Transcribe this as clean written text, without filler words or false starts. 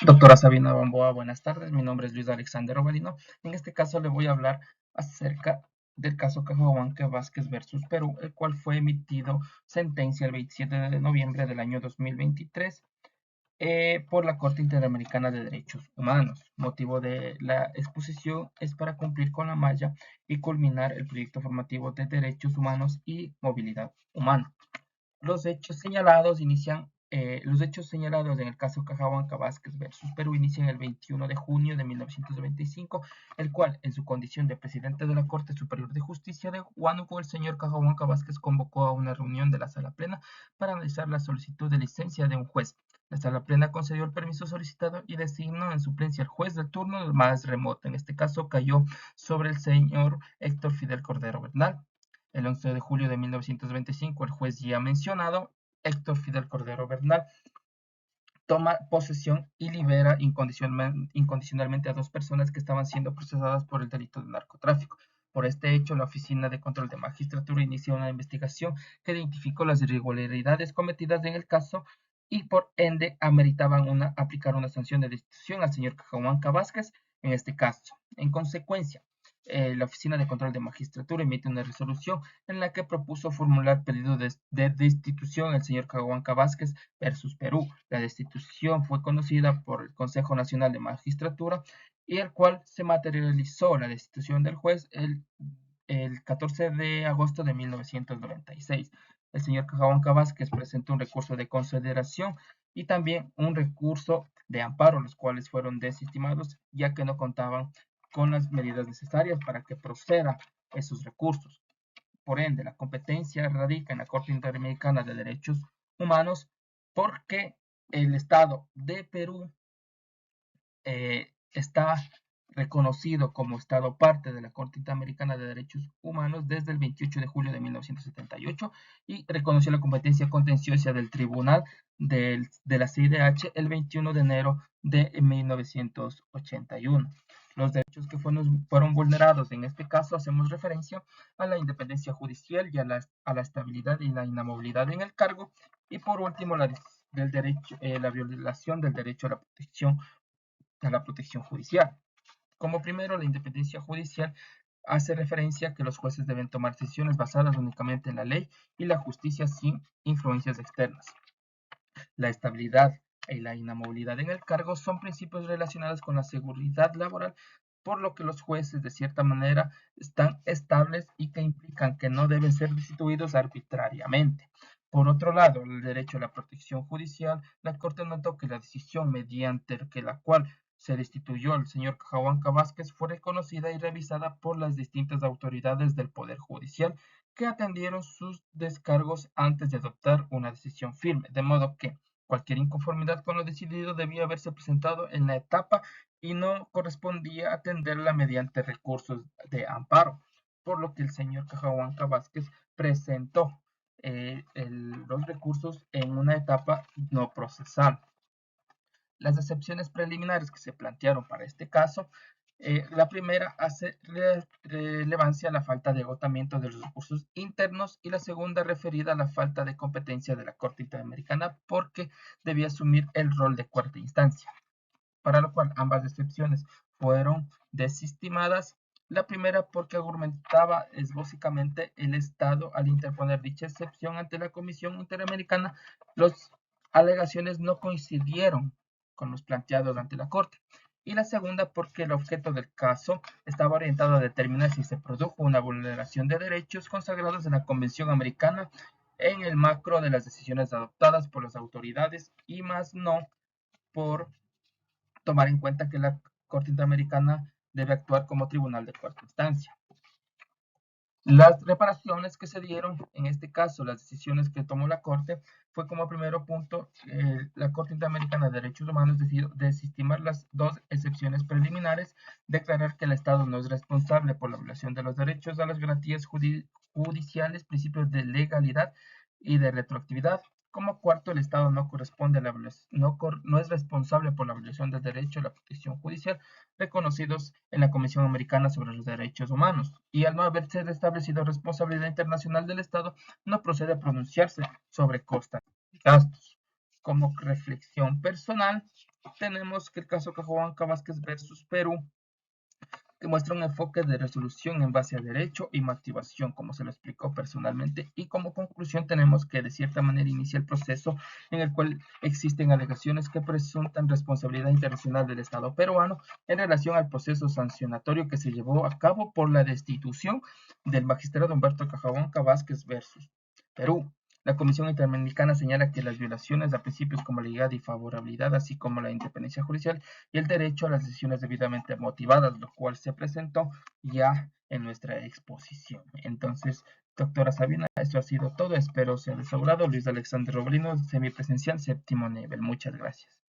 Doctora Sabina Bamboa, buenas tardes. Mi nombre es Luis Alexander Ovalino. En este caso le voy a hablar acerca del caso Cajahuanca Vázquez versus Perú, el cual fue emitido sentencia el 27 de noviembre del año 2023 por la Corte Interamericana de Derechos Humanos. Motivo de la exposición es para cumplir con la malla y culminar el proyecto formativo de derechos humanos y movilidad humana. Los hechos señalados en el caso Cajahuanca Vázquez versus Perú inician el 21 de junio de 1995, el cual, en su condición de presidente de la Corte Superior de Justicia de Huánuco, el señor Cajahuanca Vázquez convocó a una reunión de la Sala Plena para analizar la solicitud de licencia de un juez. La Sala Plena concedió el permiso solicitado y designó en suplencia al juez del turno más remoto. En este caso cayó sobre el señor Héctor Fidel Cordero Bernal. El 11 de julio de 1925, el juez ya mencionado, Héctor Fidel Cordero Bernal, toma posesión y libera incondicionalmente a dos personas que estaban siendo procesadas por el delito de narcotráfico. Por este hecho, la Oficina de Control de Magistratura inició una investigación que identificó las irregularidades cometidas en el caso y por ende ameritaban aplicar una sanción de destitución al señor Cajahuanca Vázquez en este caso. En consecuencia, la Oficina de Control de Magistratura emite una resolución en la que propuso formular pedido de destitución al señor Cajahuanca Vázquez versus Perú. La destitución fue conocida por el Consejo Nacional de Magistratura y el cual se materializó la destitución del juez el 14 de agosto de 1996. El señor Cajahuanca Vázquez presentó un recurso de consideración y también un recurso de amparo, los cuales fueron desestimados ya que no contaban con las medidas necesarias para que proceda esos recursos. Por ende, la competencia radica en la Corte Interamericana de Derechos Humanos porque el Estado de Perú está reconocido como Estado parte de la Corte Interamericana de Derechos Humanos desde el 28 de julio de 1978 y reconoció la competencia contenciosa del Tribunal de la CIDH el 21 de enero de 1981. Los derechos que fueron vulnerados en este caso hacemos referencia a la independencia judicial y a la estabilidad y la inamovilidad en el cargo y por último la violación del derecho a la protección judicial. Como primero, la independencia judicial hace referencia a que los jueces deben tomar decisiones basadas únicamente en la ley y la justicia sin influencias externas. La estabilidad y la inamovilidad en el cargo son principios relacionados con la seguridad laboral, por lo que los jueces de cierta manera están estables y que implican que no deben ser destituidos arbitrariamente. Por otro lado, el derecho a la protección judicial, la Corte notó que la decisión mediante la cual se destituyó al señor Cajahuanca Vázquez fue reconocida y revisada por las distintas autoridades del Poder Judicial que atendieron sus descargos antes de adoptar una decisión firme, de modo que cualquier inconformidad con lo decidido debía haberse presentado en la etapa y no correspondía atenderla mediante recursos de amparo, por lo que el señor Cajahuanca Vázquez presentó los recursos en una etapa no procesal. Las excepciones preliminares que se plantearon para este caso, la primera hace relevancia a la falta de agotamiento de los recursos internos y la segunda referida a la falta de competencia de la Corte Interamericana porque debía asumir el rol de cuarta instancia, para lo cual ambas excepciones fueron desestimadas. La primera porque argumentaba básicamente el Estado al interponer dicha excepción ante la Comisión Interamericana, las alegaciones no coincidieron con los planteados ante la Corte. Y la segunda porque el objeto del caso estaba orientado a determinar si se produjo una vulneración de derechos consagrados en la Convención Americana en el macro de las decisiones adoptadas por las autoridades y más no por tomar en cuenta que la Corte Interamericana debe actuar como tribunal de cuarta instancia. Las reparaciones que se dieron, en este caso las decisiones que tomó la Corte, fue como primero punto, la Corte Interamericana de Derechos Humanos decidió desestimar las dos excepciones preliminares, declarar que el Estado no es responsable por la violación de los derechos a las garantías judiciales, principios de legalidad y de retroactividad. Como cuarto, el Estado no corresponde a la no es responsable por la violación del derecho a la protección judicial reconocidos en la Comisión Americana sobre los Derechos Humanos. Y al no haberse establecido responsabilidad internacional del Estado, no procede a pronunciarse sobre costas y gastos. Como reflexión personal, tenemos que el caso Cajahuanca Vázquez versus Perú, que muestra un enfoque de resolución en base a derecho y motivación, como se lo explicó personalmente, y como conclusión tenemos que de cierta manera inicia el proceso en el cual existen alegaciones que presuntan responsabilidad internacional del Estado peruano en relación al proceso sancionatorio que se llevó a cabo por la destitución del magistrado Humberto Cajahuanca Vázquez versus Perú. La Comisión Interamericana señala que las violaciones a principios como la legalidad y favorabilidad, así como la independencia judicial, y el derecho a las decisiones debidamente motivadas, lo cual se presentó ya en nuestra exposición. Entonces, doctora Sabina, esto ha sido todo. Espero sea de su agrado. Luis Alexander Roblino, semipresencial, séptimo nivel. Muchas gracias.